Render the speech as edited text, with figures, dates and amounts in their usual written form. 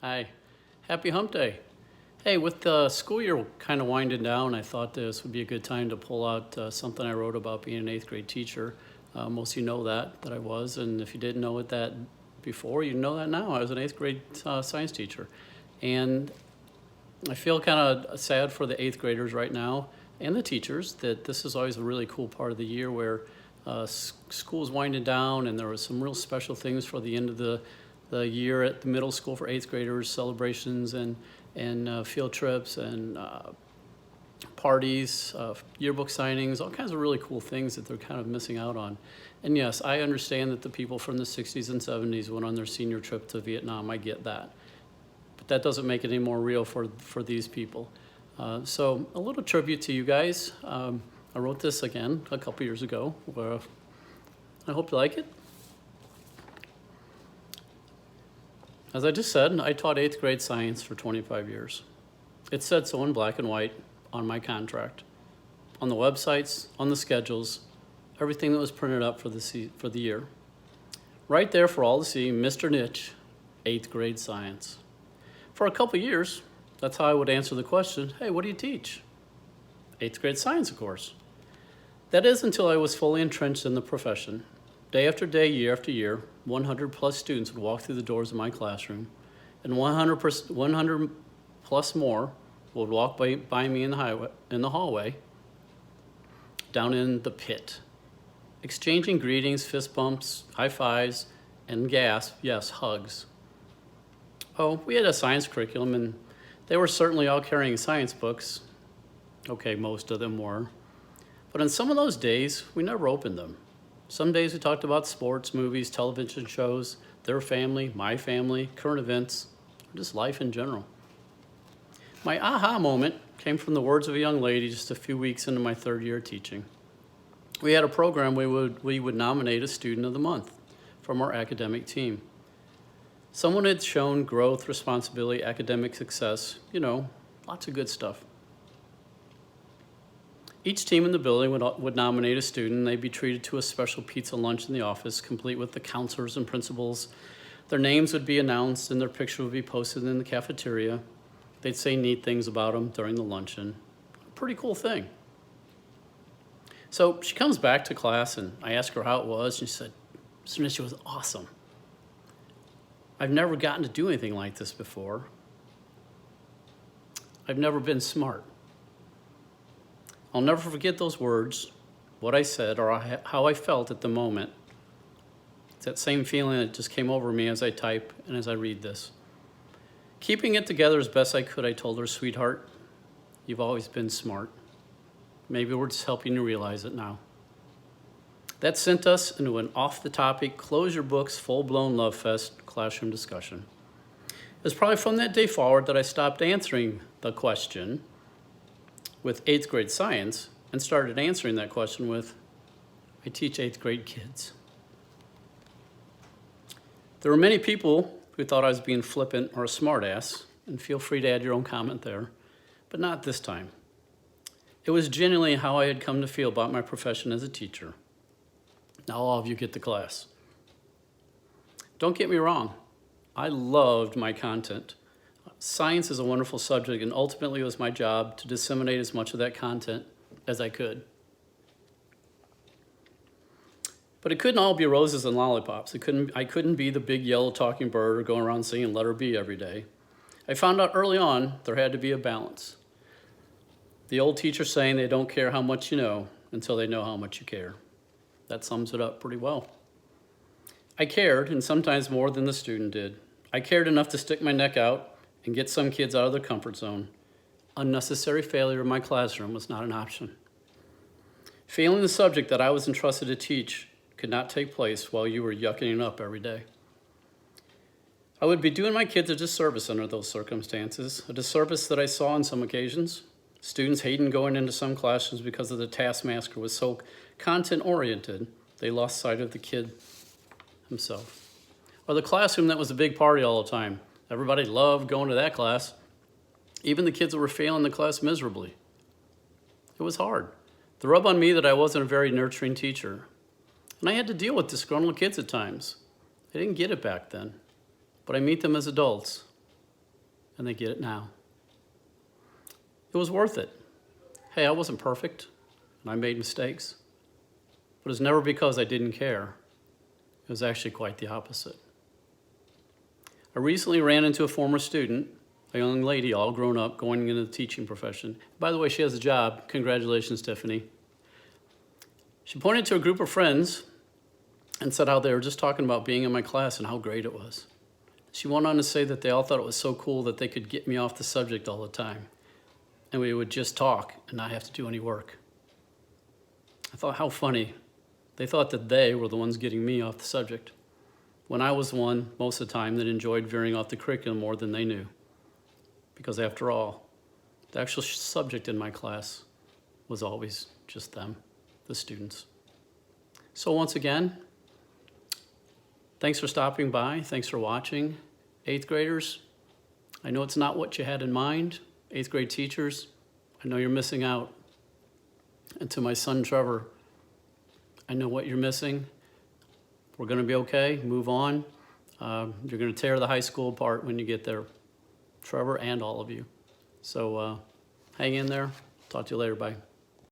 Hi. Happy Hump Day. Hey, with the school year kind of winding down, I thought this would be a good time to pull out something I wrote about being an eighth grade teacher. Most of you know that I was, and if you didn't know it that before, you know that now. I was an eighth grade science teacher. And I feel kind of sad for the eighth graders right now and the teachers that this is always a really cool part of the year where school's winding down and there were some real special things for the end of the year at the middle school for eighth graders, celebrations and field trips and parties, yearbook signings, all kinds of really cool things that they're kind of missing out on. And yes, I understand that the people from the 60s and 70s went on their senior trip to Vietnam. I get that. But that doesn't make it any more real for these people. So a little tribute to you guys. I wrote this again a couple years ago. I hope you like it. As I just said, I taught eighth grade science for 25 years. It said so in black and white on my contract, on the websites, on the schedules, everything that was printed up for the year. Right there for all to see, Mr. Niche, eighth grade science. For a couple years, that's how I would answer the question, hey, what do you teach? Eighth grade science, of course. That is until I was fully entrenched in the profession. Day after day, year after year, 100 plus students would walk through the doors of my classroom, and 100 plus more would walk by me in the hallway, down in the pit, exchanging greetings, fist bumps, high fives, and gasps, yes, hugs. Oh, we had a science curriculum, and they were certainly all carrying science books. Okay, most of them were. But on some of those days, we never opened them. Some days we talked about sports, movies, television shows, their family, my family, current events, or just life in general. My aha moment came from the words of a young lady just a few weeks into my third year of teaching. We had a program we would nominate a student of the month from our academic team. Someone had shown growth, responsibility, academic success, lots of good stuff. Each team in the building would nominate a student, and they'd be treated to a special pizza lunch in the office, complete with the counselors and principals. Their names would be announced, and their picture would be posted in the cafeteria. They'd say neat things about them during the luncheon. A pretty cool thing. So she comes back to class, and I asked her how it was. She said, Mr. Nish, it was awesome. I've never gotten to do anything like this before. I've never been smart. I'll never forget those words, what I said, or how I felt at the moment. It's that same feeling that just came over me as I type and as I read this. Keeping it together as best I could, I told her, sweetheart, you've always been smart. Maybe we're just helping you realize it now. That sent us into an off-the-topic, close-your-books, full-blown love fest classroom discussion. It was probably from that day forward that I stopped answering the question with eighth grade science and started answering that question with, I teach eighth grade kids. There were many people who thought I was being flippant or a smartass, and feel free to add your own comment there, but not this time. It was genuinely how I had come to feel about my profession as a teacher. Now all of you get the class. Don't get me wrong, I loved my content. Science is a wonderful subject, and ultimately it was my job to disseminate as much of that content as I could. But it couldn't all be roses and lollipops. I couldn't be the big yellow talking bird or going around singing Let Her Be every day. I found out early on there had to be a balance. The old teacher saying they don't care how much you know until they know how much you care. That sums it up pretty well. I cared, and sometimes more than the student did. I cared enough to stick my neck out and get some kids out of their comfort zone. Unnecessary failure in my classroom was not an option. Failing the subject that I was entrusted to teach could not take place while you were yucking it up every day. I would be doing my kids a disservice under those circumstances, a disservice that I saw on some occasions. Students hating going into some classrooms because of the taskmaster was so content-oriented, they lost sight of the kid himself. Or the classroom that was a big party all the time. Everybody loved going to that class. Even the kids that were failing the class miserably. It was hard. The rub on me that I wasn't a very nurturing teacher. And I had to deal with disgruntled kids at times. I didn't get it back then. But I meet them as adults. and they get it now. It was worth it. Hey, I wasn't perfect, and I made mistakes, but it was never because I didn't care. It was actually quite the opposite. I recently ran into a former student, a young lady, all grown up, going into the teaching profession. By the way, she has a job. Congratulations, Tiffany. She pointed to a group of friends and said how they were just talking about being in my class and how great it was. She went on to say that they all thought it was so cool that they could get me off the subject all the time, and we would just talk and not have to do any work. I thought, how funny. They thought that they were the ones getting me off the subject, when I was the one, most of the time, that enjoyed veering off the curriculum more than they knew. Because after all, the actual subject in my class was always just them, the students. So once again, thanks for stopping by. Thanks for watching. 8th graders, I know it's not what you had in mind. 8th grade teachers, I know you're missing out. And to my son, Trevor, I know what you're missing. We're gonna be okay, move on. You're gonna tear the high school apart when you get there, Trevor and all of you. So hang in there. Talk to you later, bye.